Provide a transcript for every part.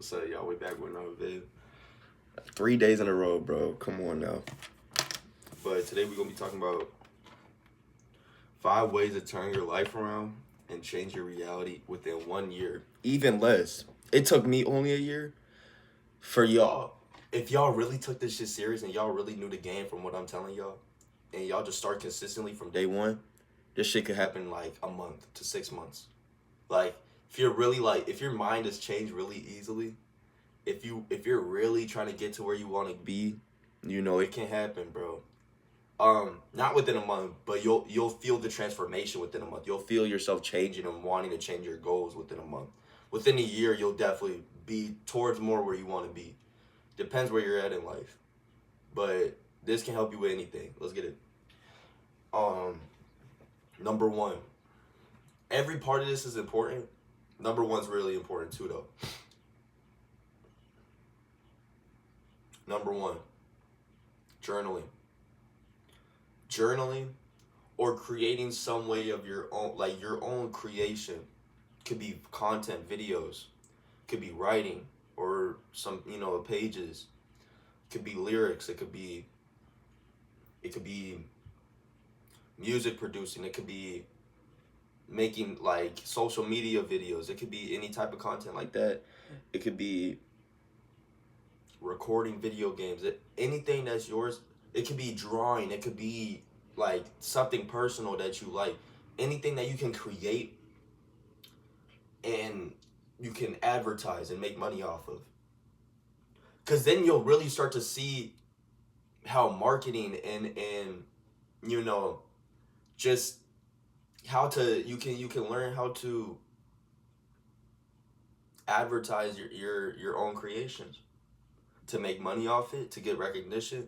So y'all, we back with another vid. 3 days in a row, bro. Come on now. But today we're gonna be talking about 5 ways to turn your life around and change your reality within 1 year. Even less. It took me only a year for y'all. If y'all really took this shit serious and y'all really knew the game from what I'm telling y'all, and y'all just start consistently from day one, this shit could happen in like a month to 6 months. Like if you're really like if your mind has changed really easily, if you're really trying to get to where you want to be, you know it can happen, bro. Not within a month, but you'll feel the transformation within a month. You'll feel yourself changing and wanting to change your goals within a month. Within a year, you'll definitely be towards more where you want to be. Depends where you're at in life, but this can help you with anything. Let's get it. Number one, every part of this is important. Number one's really important too, though. Number one, journaling. Journaling or creating some way of your own, like your own creation. Could be content, videos, could be writing or some, pages. Could be lyrics, it could be music producing, it could be making like social media videos, it could be any type of content like that. It could be recording video games, anything that's yours. It could be drawing, it could be like something personal that you like. Anything that you can create and you can advertise and make money off of. Because then you'll really start to see how marketing and just how to you can learn how to advertise your own creations, to make money off it, to get recognition,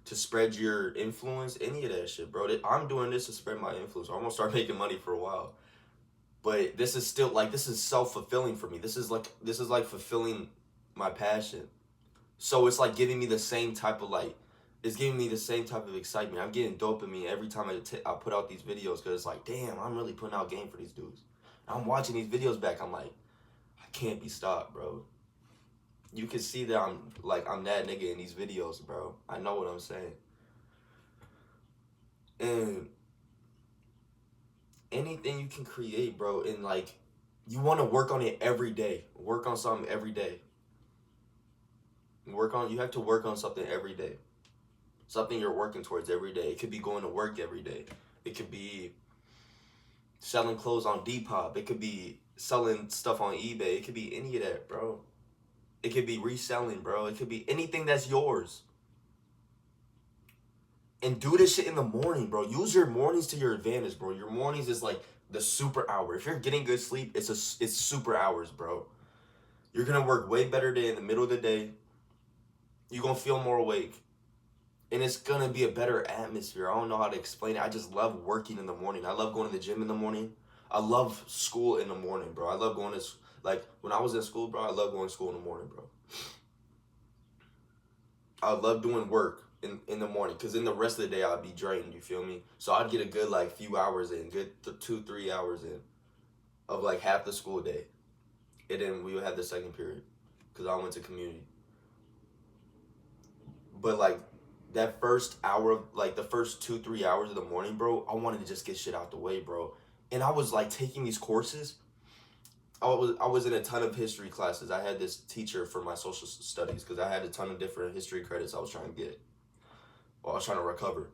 to spread your influence, any of that shit, bro. I'm doing this to spread my influence. I'm gonna start making money for a while. But this is still like, this is self-fulfilling for me. This is like fulfilling my passion. So it's like giving me the same type of it's giving me the same type of excitement. I'm getting dopamine every time I put out these videos, because it's like, damn, I'm really putting out game for these dudes. I'm watching these videos back. I'm like, I can't be stopped, bro. You can see that I'm that nigga in these videos, bro. I know what I'm saying. And anything you can create, bro, and like you want to work on it every day. Work on something every day. You have to work on something every day. Something you're working towards every day. It could be going to work every day. It could be selling clothes on Depop. It could be selling stuff on eBay. It could be any of that, bro. It could be reselling, bro. It could be anything that's yours. And do this shit in the morning, bro. Use your mornings to your advantage, bro. Your mornings is like the super hour. If you're getting good sleep, it's super hours, bro. You're gonna work way better than in the middle of the day. You're gonna feel more awake. And it's gonna be a better atmosphere. I don't know how to explain it. I just love working in the morning. I love going to the gym in the morning. I love school in the morning, bro. I love going to, like, when I was in school, bro, I love going to school in the morning, bro. I love doing work in the morning, because in the rest of the day, I'd be drained, you feel me? So I'd get a good, like, few hours in, good 2-3 hours in of, like, half the school day. And then we would have the second period, because I went to community. But, like, that first hour, like the first 2-3 hours of the morning, bro, I wanted to just get shit out the way, bro. And I was like taking these courses. I was in a ton of history classes. I had this teacher for my social studies, because I had a ton of different history credits I was trying to get. Well, I was trying to recover.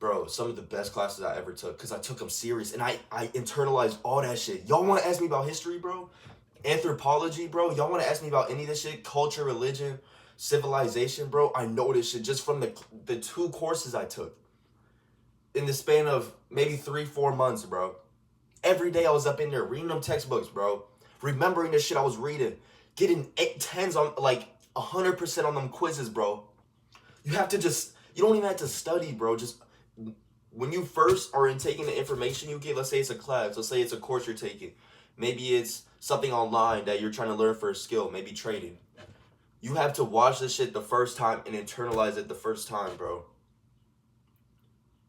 Bro, some of the best classes I ever took, because I took them serious and I internalized all that shit. Y'all want to ask me about history, bro? Anthropology, bro? Y'all want to ask me about any of this shit? Culture, religion, civilization, bro? I know this shit just from the 2 courses I took in the span of maybe 3-4 months, bro. Every day I was up in there reading them textbooks, bro. Remembering the shit I was reading. Getting 10s on, like, 100% on them quizzes, bro. You don't even have to study, bro. Just when you first are in taking the information you get, let's say it's a class, let's say it's a course you're taking. Maybe it's something online that you're trying to learn for a skill, maybe trading. You have to watch this shit the first time and internalize it the first time, bro.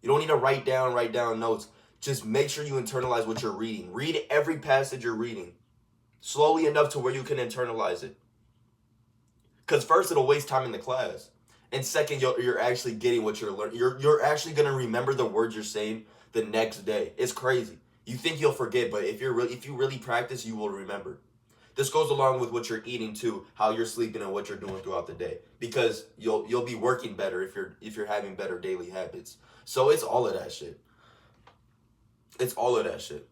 You don't need to write down notes. Just make sure you internalize what you're reading. Read every passage you're reading slowly enough to where you can internalize it. Because first, it'll waste time in the class. And second, you're actually getting what you're learning. You're actually going to remember the words you're saying the next day. It's crazy. You think you'll forget, but if you really practice, you will remember. This goes along with what you're eating too, how you're sleeping, and what you're doing throughout the day. Because you'll be working better if you're having better daily habits. So it's all of that shit. It's all of that shit.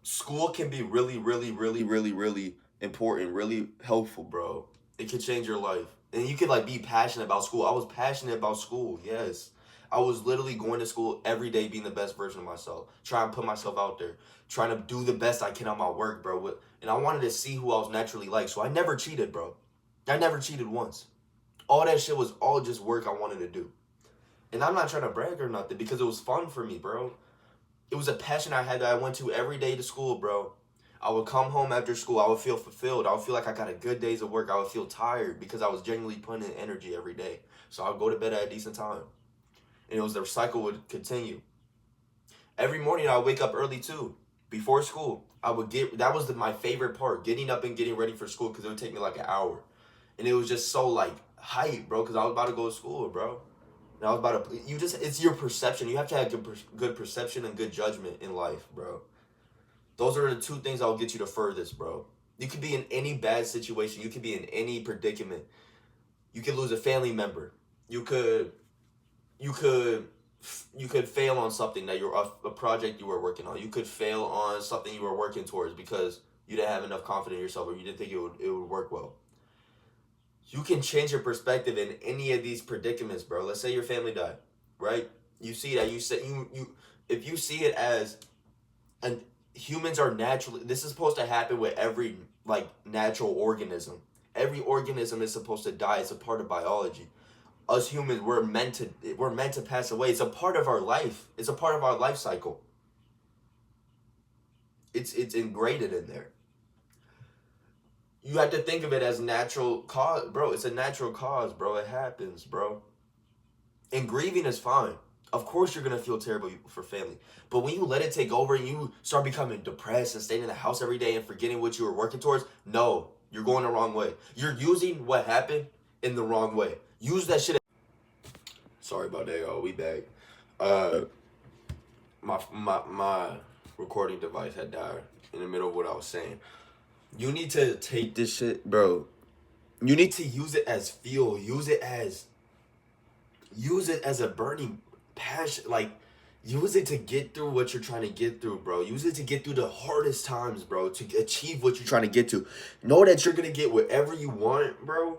School can be really, really, really, really, really important, really helpful, bro. It can change your life. And you could like be passionate about school. I was passionate about school, yes. I was literally going to school every day, being the best version of myself, trying to put myself out there, trying to do the best I can on my work, bro. And I wanted to see who I was naturally like, so I never cheated, bro. I never cheated once. All that shit was all just work I wanted to do. And I'm not trying to brag or nothing, because it was fun for me, bro. It was a passion I had that I went to every day to school, bro. I would come home after school. I would feel fulfilled. I would feel like I got a good days of work. I would feel tired because I was genuinely putting in energy every day. So I would go to bed at a decent time. And it was the cycle would continue. Every morning I would wake up early too. Before school, that was my favorite part, getting up and getting ready for school, because it would take me like an hour. And it was just so like hype, bro, because I was about to go to school, bro. And I was about to, it's your perception. You have to have good perception and good judgment in life, bro. Those are the two things that will get you the furthest, bro. You could be in any bad situation. You could be in any predicament. You could lose a family member. You could fail on something that a project you were working on. You could fail on something you were working towards because you didn't have enough confidence in yourself, or you didn't think it would work well. You can change your perspective in any of these predicaments, bro. Let's say your family died, right? You see that, if you see it as, and humans are naturally, this is supposed to happen with every like natural organism. Every organism is supposed to die. It's a part of biology. Us humans, we're meant to pass away. It's a part of our life. It's a part of our life cycle. It's ingrained in there. You have to think of it as natural cause, bro. It's a natural cause, bro. It happens, bro. And grieving is fine. Of course you're gonna feel terrible for family. But when you let it take over and you start becoming depressed and staying in the house every day and forgetting what you were working towards, no, you're going the wrong way. You're using what happened in the wrong way. Use that shit. Sorry about that, y'all. We back. My recording device had died in the middle of what I was saying. You need to take this shit, bro. You need to use it as fuel. Use it as a burning passion. Like, use it to get through what you're trying to get through, bro. Use it to get through the hardest times, bro. To achieve what you're trying to get to. Know that you're gonna get whatever you want, bro.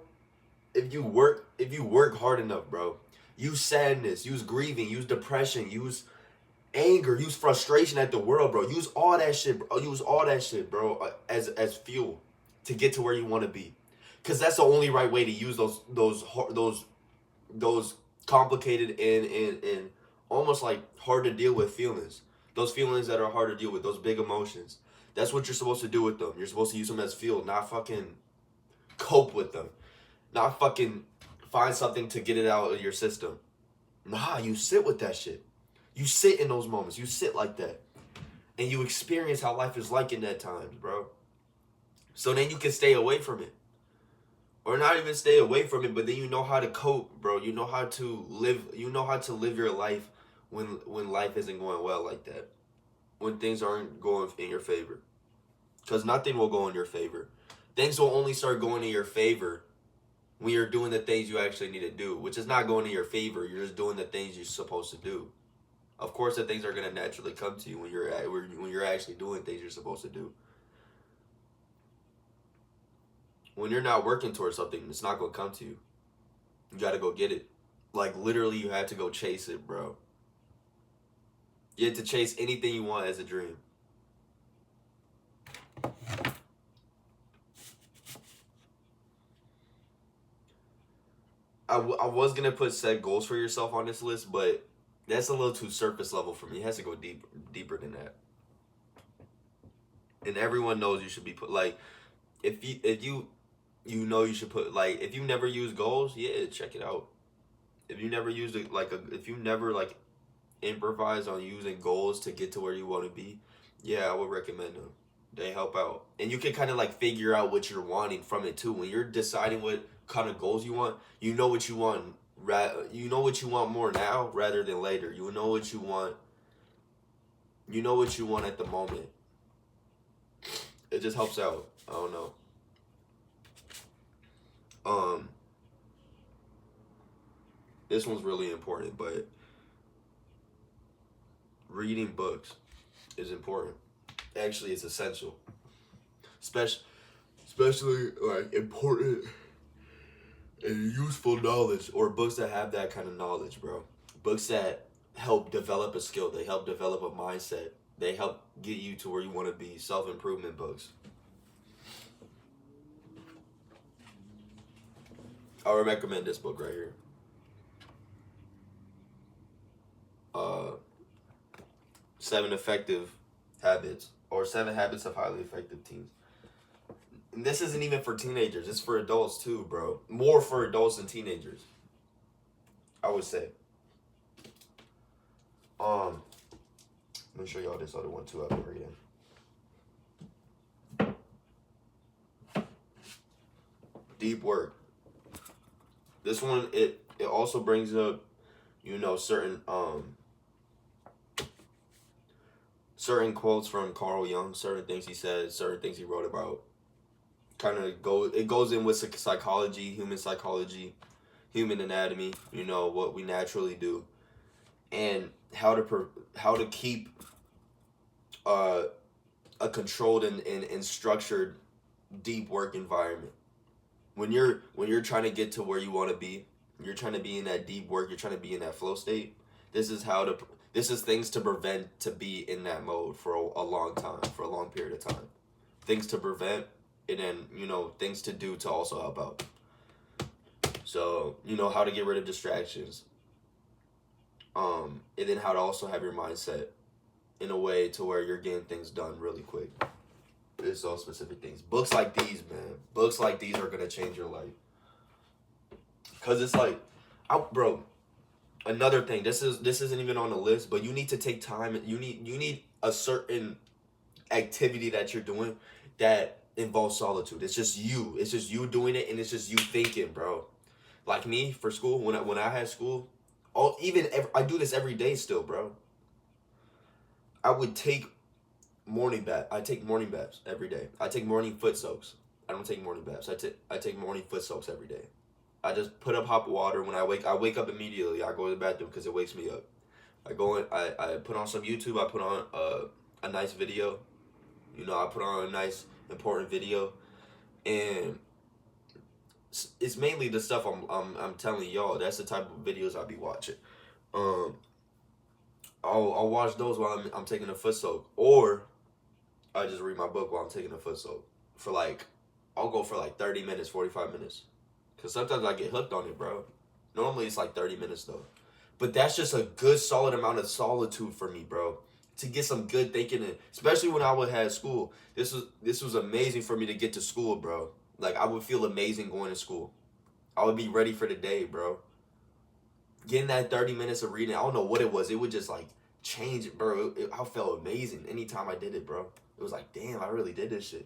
If you work hard enough, bro. Use sadness, use grieving, use depression, use anger, use frustration at the world, bro. Use all that shit, bro. Use all that shit, bro, as fuel to get to where you want to be. Cause that's the only right way to use those complicated and almost like hard to deal with feelings. Those feelings that are hard to deal with, those big emotions. That's what you're supposed to do with them. You're supposed to use them as fuel, not fucking cope with them. Not fucking find something to get it out of your system. Nah, you sit with that shit. You sit in those moments. You sit like that. And you experience how life is like in that times, bro. So then you can stay away from it. Or not even stay away from it, but then you know how to cope, bro. You know how to live your life when life isn't going well like that. When things aren't going in your favor. Because nothing will go in your favor. Things will only start going in your favor when you're doing the things you actually need to do, which is not going in your favor. You're just doing the things you're supposed to do. Of course, the things are gonna naturally come to you when you're actually doing things you're supposed to do. When you're not working towards something, it's not gonna come to you. You gotta go get it. Like literally, you have to go chase it, bro. You have to chase anything you want as a dream. I was gonna put set goals for yourself on this list, but that's a little too surface level for me. It has to go deeper than that. And everyone knows you should be put like, if you know you should put like, if you never use goals, yeah, check it out. If you never use it if you never like improvise on using goals to get to where you want to be, yeah, I would recommend them. They help out. And you can kind of like figure out what you're wanting from it too. When you're deciding what kind of goals you want, you know what you want. You know what you want more now rather than later. You know what you want. You know what you want at the moment. It just helps out. I don't know. This one's really important, but reading books is important. Actually, it's essential. Especially like important and useful knowledge, or books that have that kind of knowledge, bro. Books that help develop a skill, they help develop a mindset, they help get you to where you want to be. Self-improvement books. I would recommend this book right here. 7 Effective Habits, or 7 Habits of Highly Effective Teens. And this isn't even for teenagers. It's for adults too, bro. More for adults than teenagers, I would say. Let me show y'all this other one too. I'll bring it in. Deep work. This one, it also brings up, certain quotes from Carl Jung, certain things he said, certain things he wrote about. It goes in with psychology, human anatomy, what we naturally do, and how to keep a controlled and structured deep work environment. When you're trying to get to where you want to be, you're trying to be in that deep work, you're trying to be in that flow state. This is things to prevent to be in that mode for a long time, for a long period of time. Things to prevent, and then things to do to also help out. So how to get rid of distractions, and then how to also have your mindset in a way to where you're getting things done really quick. It's all specific things. Books like these, man. Books like these are gonna change your life. Cause it's like, bro. Another thing. This isn't even on the list, but you need to take time. You need a certain activity that you're doing that involves solitude. It's just you. It's just you doing it, and it's just you thinking, bro. Like me for school. When I had school, I do this every day still, bro. I would take morning bath. I take morning baths every day. I take morning foot soaks. I don't take morning baths. I take morning foot soaks every day. I just put up hot water when I wake up immediately. I go to the bathroom because it wakes me up. I go in. I put on some YouTube. I put on a nice video. I put on a nice important video, and it's mainly the stuff I'm telling y'all. That's the type of videos I'll be watching. I'll watch those while I'm taking a foot soak, or I just read my book while I'm taking a foot soak I'll go for 30 minutes, 45 minutes. Because sometimes I get hooked on it, bro. Normally it's 30 minutes, though. But that's just a good, solid amount of solitude for me, bro. To get some good thinking in. Especially when I would have school. This was amazing for me to get to school, bro. I would feel amazing going to school. I would be ready for the day, bro. Getting that 30 minutes of reading, I don't know what it was. It would just, change it, bro. I felt amazing anytime I did it, bro. It was damn, I really did this shit.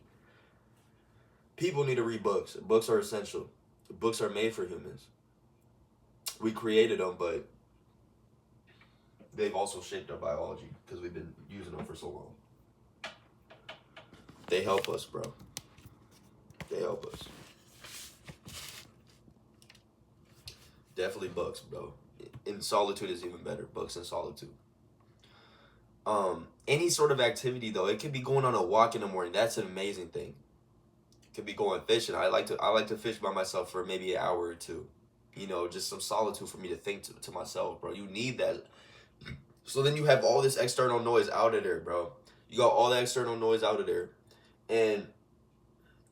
People need to read books. Books are essential. Books are made for humans. We created them, but they've also shaped our biology because we've been using them for so long. They help us, bro. They help us. Definitely books, bro. In solitude is even better. Books in solitude. Any sort of activity though, it could be going on a walk in the morning. That's an amazing thing. It could be going fishing. I like to fish by myself for maybe an hour or two. Just some solitude for me to think to myself, bro. You need that. So then you have all this external noise out of there, bro. You got all that external noise out of there, and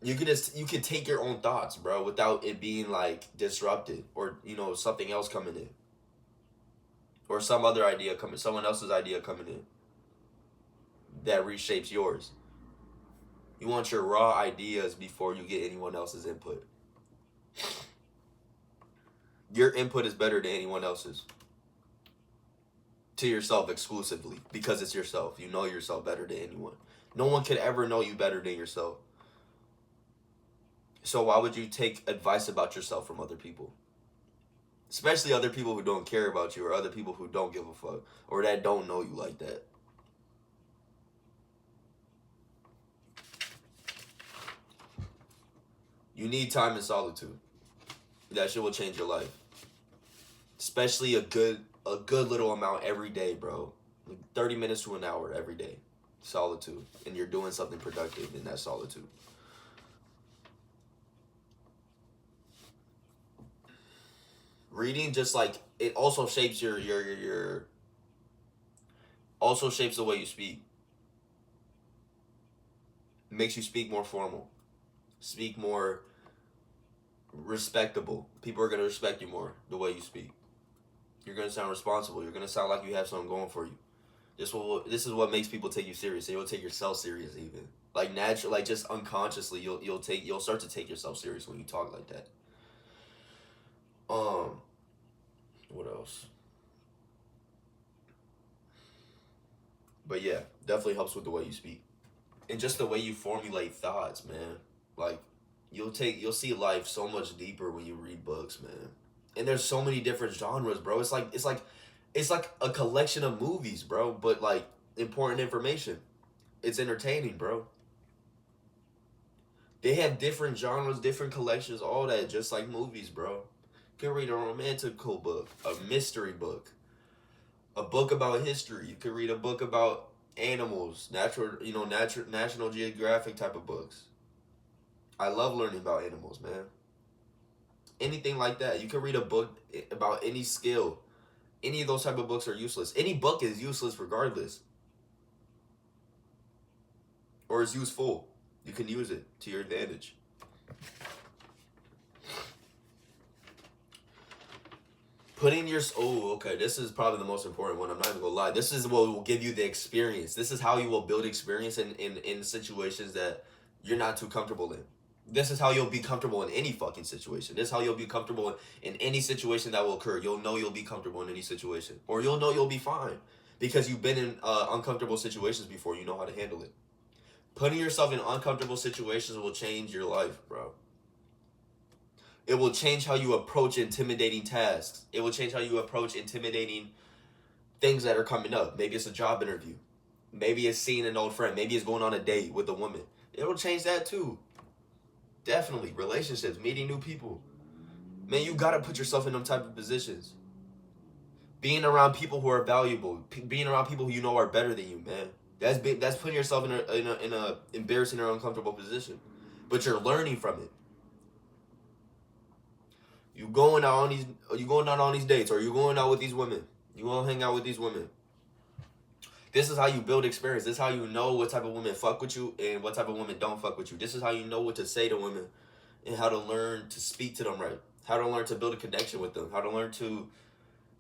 you can take your own thoughts, bro, without it being disrupted or something else coming in, or some other idea coming, someone else's idea coming in that reshapes yours. You want your raw ideas before you get anyone else's input. Your input is better than anyone else's. To yourself exclusively, because it's yourself. You know yourself better than anyone. No one could ever know you better than yourself. So why would you take advice about yourself from other people? Especially other people who don't care about you, or other people who don't give a fuck, or that don't know you like that. You need time in solitude. That shit will change your life. Especially a good little amount every day, bro. Like 30 minutes to an hour every day. Solitude. And you're doing something productive in that solitude. Reading just like it also shapes your also shapes the way you speak. It makes you speak more formal. Speak more respectable. People are gonna respect you more the way you speak. You're gonna sound responsible. You're gonna sound like you have something going for you. This is what makes people take you serious. They will take yourself serious even. Like natural, like just unconsciously, you'll start to take yourself serious when you talk like that. What else? But yeah, definitely helps with the way you speak. And just the way you formulate thoughts, man. Like you'll see life so much deeper when you read books, man. And there's so many different genres, bro. It's like a collection of movies, bro, but like important information. It's entertaining, bro. They have different genres, different collections, all that, just like movies, bro. You can read a romantical book, a mystery book, a book about history. You can read a book about animals, National Geographic type of books. I love learning about animals, man. Anything like that. You can read a book about any skill. Any of those type of books are useless. Any book is useless regardless. Or is useful. You can use it to your advantage. Okay, this is probably the most important one. I'm not even gonna lie. This is what will give you the experience. This is how you will build experience in situations that you're not too comfortable in. This is how you'll be comfortable in any fucking situation. This is how you'll be comfortable in any situation that will occur. You'll know you'll be comfortable in any situation. Or you'll know you'll be fine. Because you've been in uncomfortable situations before. You know how to handle it. Putting yourself in uncomfortable situations will change your life, bro. It will change how you approach intimidating tasks. It will change how you approach intimidating things that are coming up. Maybe it's a job interview. Maybe it's seeing an old friend. Maybe it's going on a date with a woman. It'll change that too. Definitely. Relationships, meeting new people. Man, you gotta put yourself in them type of positions. Being around people who are valuable. Being around people who you know are better than you, man. That's putting yourself in a embarrassing or uncomfortable position. But you're learning from it. You going out on these dates, or you going out with these women. You want to hang out with these women. This is how you build experience. This is how you know what type of women fuck with you and what type of women don't fuck with you. This is how you know what to say to women and how to learn to speak to them right. How to learn to build a connection with them. How to learn to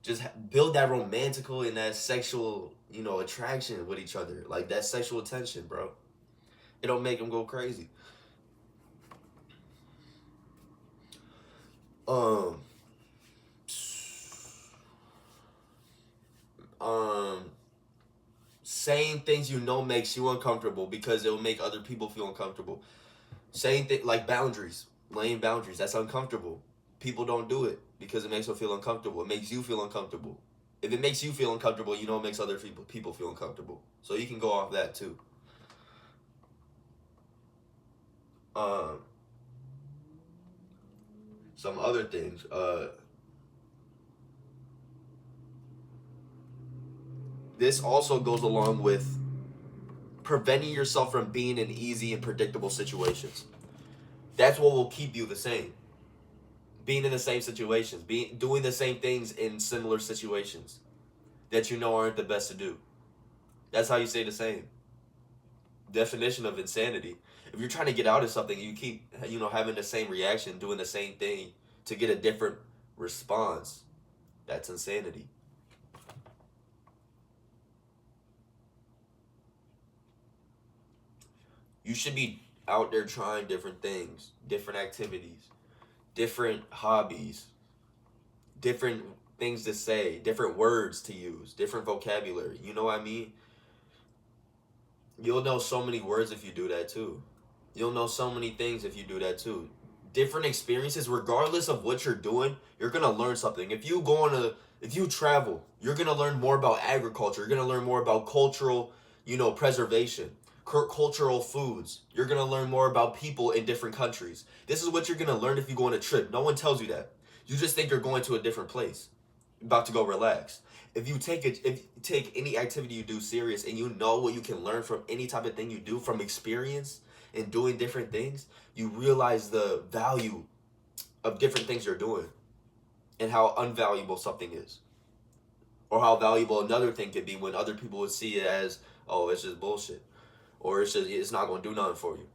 just build that romantical and that sexual, attraction with each other. Like that sexual tension, bro. It don't make them go crazy. Um, saying things makes you uncomfortable because it will make other people feel uncomfortable. Saying things like boundaries, laying boundaries, that's uncomfortable. People don't do it because it makes them feel uncomfortable. It makes you feel uncomfortable. If it makes you feel uncomfortable, it makes other people feel uncomfortable. So you can go off that too. Some other things. This also goes along with preventing yourself from being in easy and predictable situations. That's what will keep you the same. Being in the same situations, doing the same things in similar situations that you know aren't the best to do. That's how you stay the same. Definition of insanity. If you're trying to get out of something, you keep, having the same reaction, doing the same thing to get a different response. That's insanity. You should be out there trying different things, different activities, different hobbies, different things to say, different words to use, different vocabulary. You know what I mean? You'll know so many words if you do that too. You'll know so many things if you do that too. Different experiences, regardless of what you're doing, you're gonna learn something. If you travel, you're gonna learn more about agriculture. You're gonna learn more about cultural, preservation, cultural foods. You're gonna learn more about people in different countries. This is what you're gonna learn if you go on a trip. No one tells you that. You just think you're going to a different place, about to go relax. If you take any activity you do serious and you know what you can learn from any type of thing you do from experience and doing different things, you realize the value of different things you're doing and how unvaluable something is, or how valuable another thing could be when other people would see it as, oh, it's just bullshit, or it's not going to do nothing for you.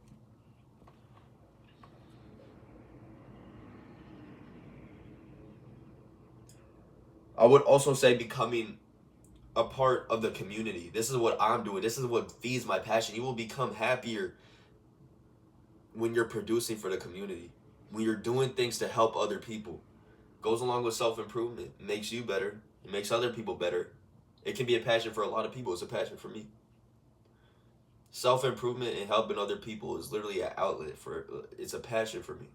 I would also say becoming a part of the community. This is what I'm doing. This is what feeds my passion. You will become happier when you're producing for the community, when you're doing things to help other people. Goes along with self-improvement. It makes you better. It makes other people better. It can be a passion for a lot of people. It's a passion for me. Self-improvement and helping other people is literally an outlet for, it's a passion for me.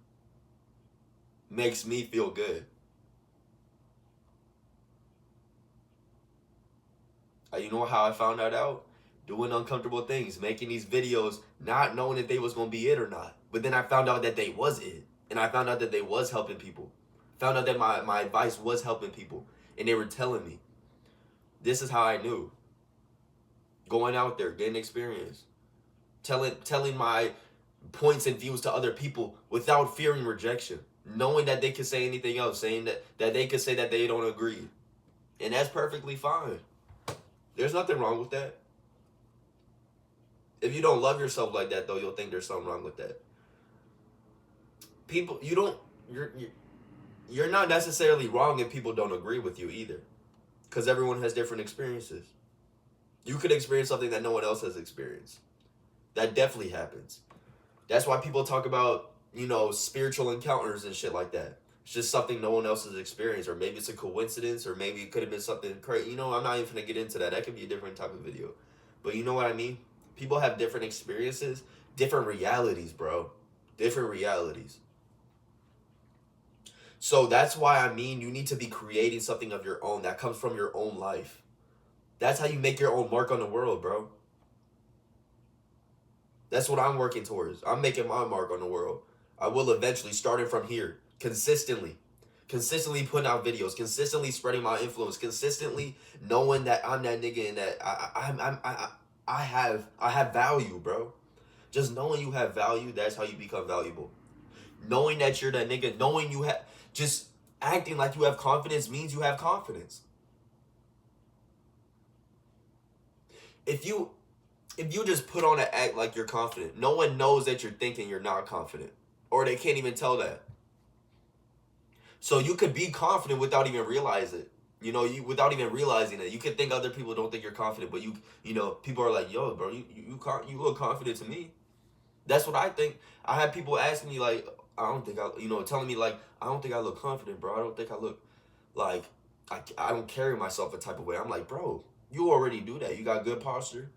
Makes me feel good. You know how I found that out? Doing uncomfortable things, making these videos, not knowing if they was gonna be it or not. But then I found out that they was it. And I found out that they was helping people. Found out that my advice was helping people. And they were telling me. This is how I knew. Going out there, getting experience. Telling my points and views to other people without fearing rejection. Knowing that they could say anything else. Saying that they could say that they don't agree. And that's perfectly fine. There's nothing wrong with that. If you don't love yourself like that, though, you'll think there's something wrong with that. People, you're not necessarily wrong if people don't agree with you either, because everyone has different experiences. You could experience something that no one else has experienced. That definitely happens. That's why people talk about, spiritual encounters and shit like that. It's just something no one else has experienced, or maybe it's a coincidence, or maybe it could have been something crazy. I'm not even gonna get into that. That could be a different type of video. But you know what I mean? People have different experiences, different realities, bro. Different realities. So that's why you need to be creating something of your own that comes from your own life. That's how you make your own mark on the world, bro. That's what I'm working towards. I'm making my mark on the world. I will eventually, starting from here, consistently putting out videos, consistently spreading my influence, consistently knowing that I'm that nigga and that I have value, bro. Just knowing you have value, that's how you become valuable. Knowing that you're that nigga, knowing you have, just acting like you have confidence means you have confidence. If you just put on an act like you're confident, no one knows that you're thinking you're not confident, or they can't even tell that. So you could be confident without even realizing it. Without even realizing it. You could think other people don't think you're confident, but people are like, yo, bro, you look confident to me. That's what I think. I have people asking me like, telling me like, I don't think I look confident, bro. I don't think I look like, I don't carry myself a type of way. I'm like, bro, you already do that. You got good posture.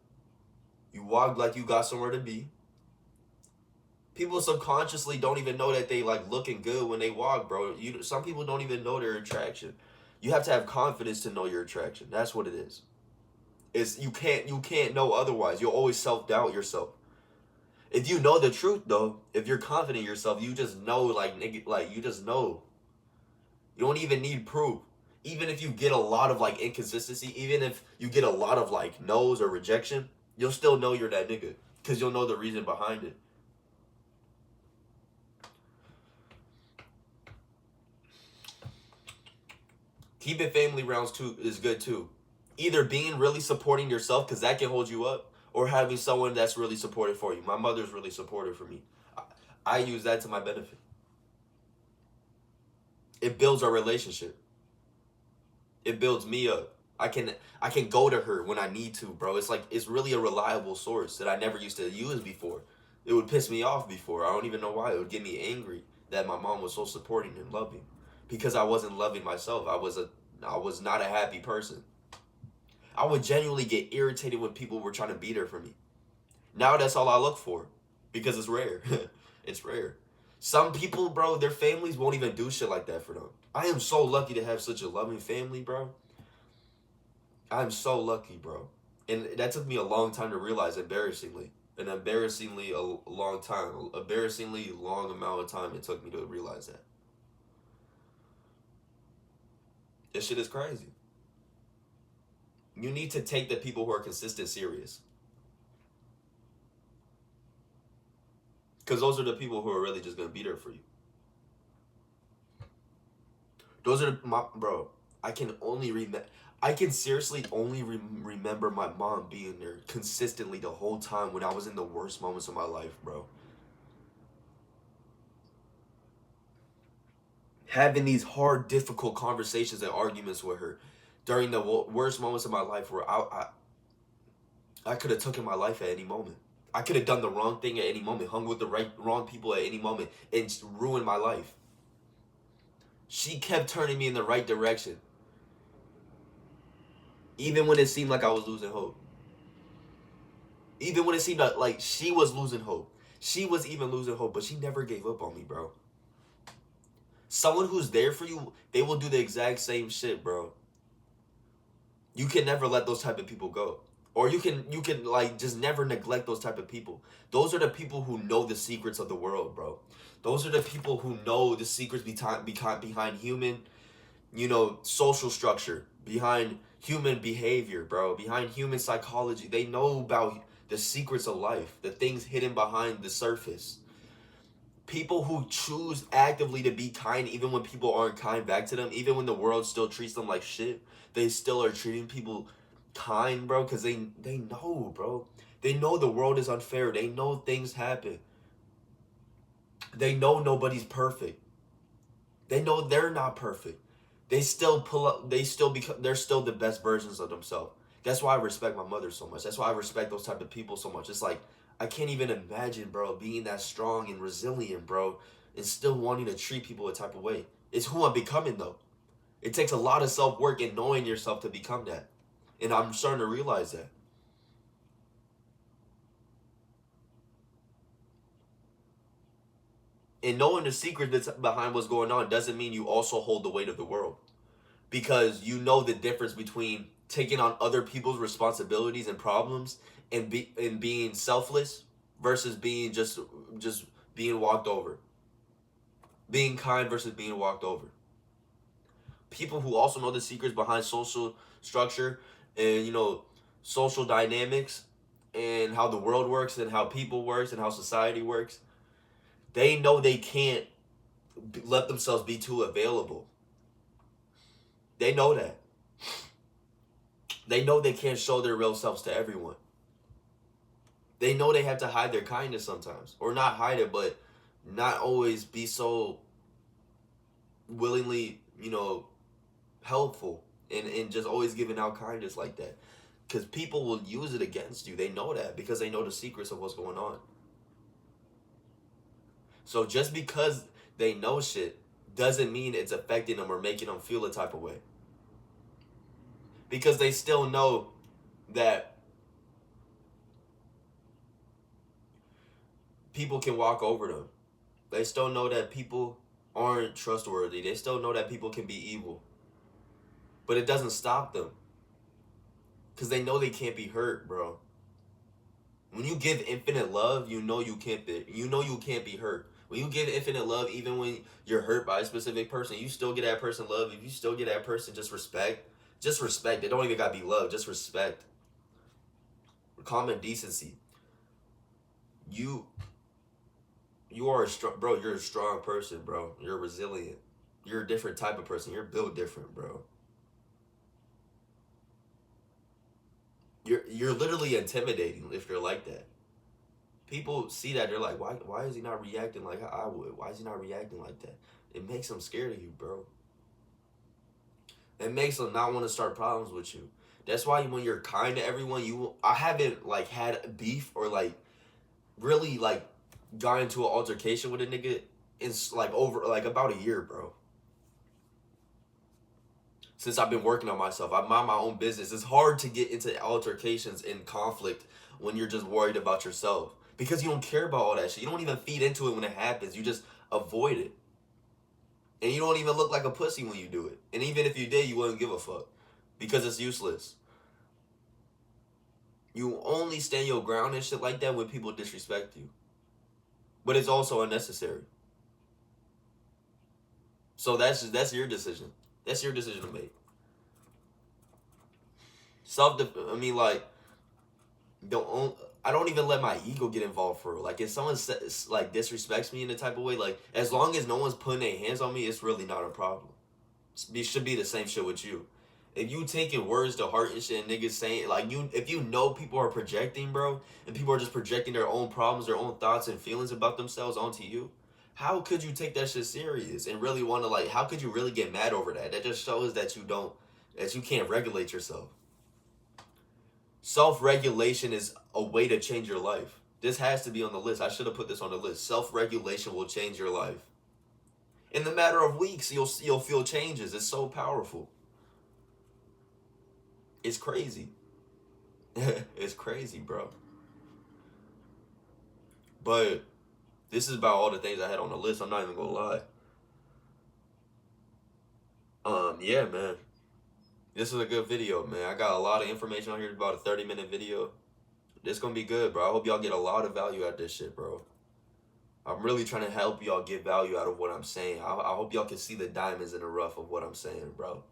You walk like you got somewhere to be. People subconsciously don't even know that they like looking good when they walk, bro. Some people don't even know their attraction. You have to have confidence to know your attraction. That's what it is. You can't know otherwise. You'll always self-doubt yourself. If you know the truth though, if you're confident in yourself, you just know, like you just know. You don't even need proof. Even if you get a lot of like inconsistency, even if you get a lot of like no's or rejection, you'll still know you're that nigga, because you'll know the reason behind it. Keeping family rounds too is good too. Either being really supporting yourself, because that can hold you up, or having someone that's really supportive for you. My mother's really supportive for me. I use that to my benefit. It builds our relationship. It builds me up. I can go to her when I need to, bro. It's really a reliable source that I never used to use before. It would piss me off before. I don't even know why. It would get me angry that my mom was so supporting and loving, because I wasn't loving myself. I was not a happy person. I would genuinely get irritated when people were trying to be there for me. Now that's all I look for because it's rare. It's rare. Some people, bro, their families won't even do shit like that for them. I am so lucky to have such a loving family, bro. I'm so lucky, bro. And that took me a long time to realize, embarrassingly. An embarrassingly a long time. Embarrassingly long amount of time it took me to realize that. This shit is crazy. You need to take the people who are consistent serious. Because those are the people who are really just going to be there for you. Those are bro, I can seriously only remember my mom being there consistently the whole time when I was in the worst moments of my life, bro. Having these hard, difficult conversations and arguments with her during the worst moments of my life where I could have taken my life at any moment. I could have done the wrong thing at any moment, hung with the wrong people at any moment, and ruined my life. She kept turning me in the right direction. Even when it seemed like I was losing hope. Even when it seemed like she was losing hope. She was even losing hope, but she never gave up on me, bro. Someone who's there for you, they will do the exact same shit, bro. You can never let those type of people go. Or you can like just never neglect those type of people. Those are the people who know the secrets of the world, bro. Those are the people who know the secrets behind human, social structure, behind human behavior, bro, behind human psychology. They know about the secrets of life, the things hidden behind the surface. People who choose actively to be kind even when people aren't kind back to them, even when the world still treats them like shit, they still are treating people kind, bro, because they know, bro. They know the world is unfair. They know things happen. They know nobody's perfect. They know they're not perfect. They still pull up. They're still the best versions of themselves. That's why I respect my mother so much. That's why I respect those type of people so much. It's like, I can't even imagine, bro, being that strong and resilient, bro, and still wanting to treat people a type of way. It's who I'm becoming, though. It takes a lot of self-work and knowing yourself to become that. And I'm starting to realize that. And knowing the secret that's behind what's going on doesn't mean you also hold the weight of the world. Because you know the difference between taking on other people's responsibilities and problems and being selfless versus being just being walked over. Being kind versus being walked over. People who also know the secrets behind social structure and social dynamics and how the world works and how people works and how society works, they know they can't let themselves be too available. They know that. They know they can't show their real selves to everyone. They know they have to hide their kindness sometimes. Or not hide it, but not always be so willingly, helpful and just always giving out kindness like that. Because people will use it against you. They know that because they know the secrets of what's going on. So just because they know shit doesn't mean it's affecting them or making them feel a type of way. Because they still know that people can walk over them. They still know that people aren't trustworthy. They still know that people can be evil. But it doesn't stop them. Because they know they can't be hurt, bro. When you give infinite love, you know you can't be hurt. When you give infinite love, even when you're hurt by a specific person, you still get that person love. If you still get that person just respect. Just respect. They don't even gotta be love. Just respect. Common decency. You are a strong, bro. You're a strong person, bro. You're resilient. You're a different type of person. You're built different, bro. You're literally intimidating if you're like that. People see that, they're like, why is he not reacting like I would? Why is he not reacting like that? It makes them scared of you, bro. It makes them not want to start problems with you. That's why when you're kind to everyone, I haven't like had beef or like really like got into an altercation with a nigga in like over like about a year, bro. since I've been working on myself. I mind my own business. It's hard to get into altercations and conflict when you're just worried about yourself because you don't care about all that shit. You don't even feed into it when it happens. You just avoid it. And you don't even look like a pussy when you do it. And even if you did, you wouldn't give a fuck because it's useless. You only stand your ground and shit like that when people disrespect you. But it's also unnecessary. So that's your decision. That's your decision to make. I don't even let my ego get involved for real. Like, if someone like disrespects me in a type of way, like, as long as no one's putting their hands on me, it's really not a problem. It should be the same shit with you. If you taking words to heart and shit and niggas saying, like, if you know people are projecting, bro, and people are just projecting their own problems, their own thoughts and feelings about themselves onto you, how could you take that shit serious and really want to, like, how could you really get mad over that? That just shows that you can't regulate yourself. Self-regulation is a way to change your life. This has to be on the list. I should have put this on the list. Self-regulation will change your life. In the matter of weeks, you'll feel changes. It's so powerful. It's crazy. It's crazy, bro. But this is about all the things I had on the list. I'm not even gonna lie. Yeah, man. This is a good video, man. I got a lot of information on here. It's about a 30-minute video. This gonna be good, bro. I hope y'all get a lot of value out of this shit, bro. I'm really trying to help y'all get value out of what I'm saying. I hope y'all can see the diamonds in the rough of what I'm saying, bro.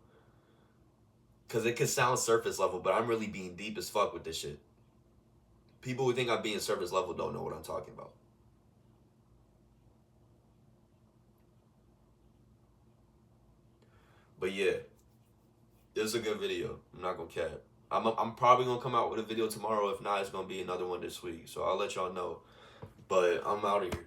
Because it could sound surface level, but I'm really being deep as fuck with this shit. People who think I'm being surface level don't know what I'm talking about. But yeah, this is a good video. I'm not gonna cap. I'm probably gonna come out with a video tomorrow. If not, it's gonna be another one this week. So I'll let y'all know. But I'm out of here.